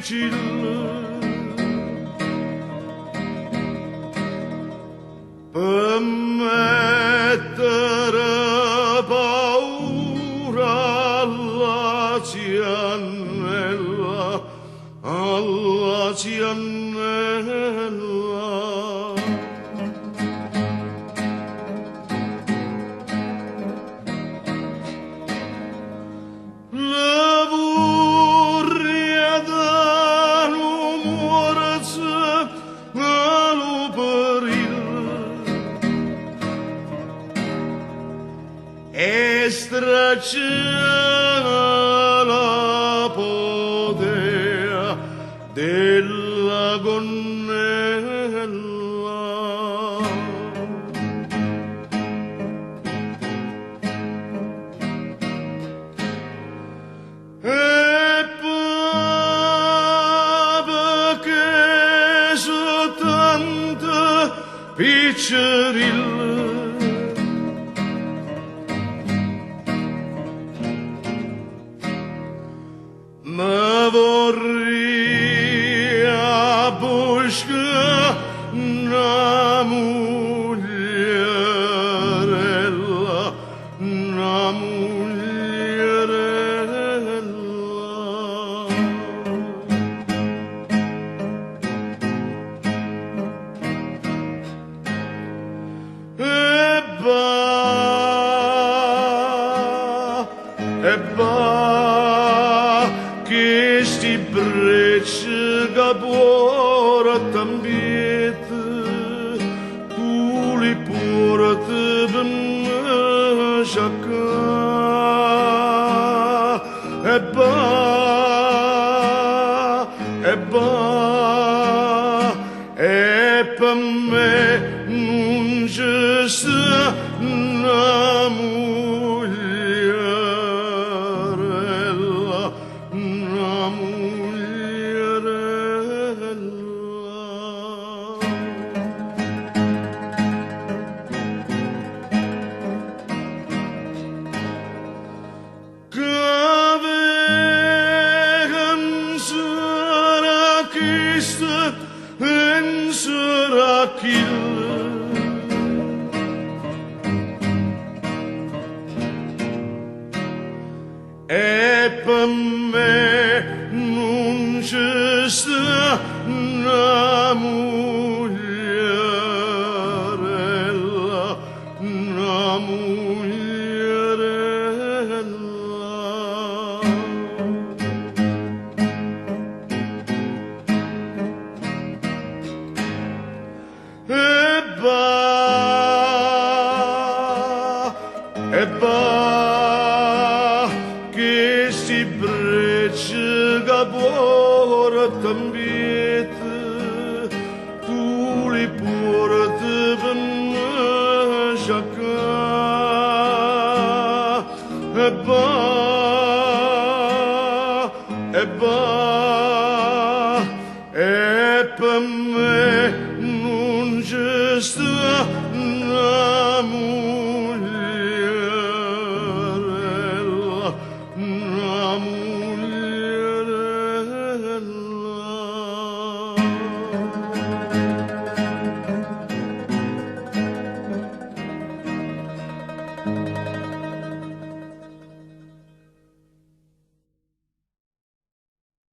difficil per mettere paura alla ciannella, alla ciannella. Stracciano la podea della gonnella. E papa che so tanta piccerilla ma vorrei a busca una mogliarella, una mogliarella. E che sti brecci che porta ambiente, tu li porti per me sciacca. E per me non c'è sta una mogliarella, una mogliarella. Che vegam sarà Cristo en sarà Chille. E per me non c'è sta una mogliarella, una mogliarella. E che si brecci che porta ambiente, tu li porti per me sciacca. E per me non c'è sta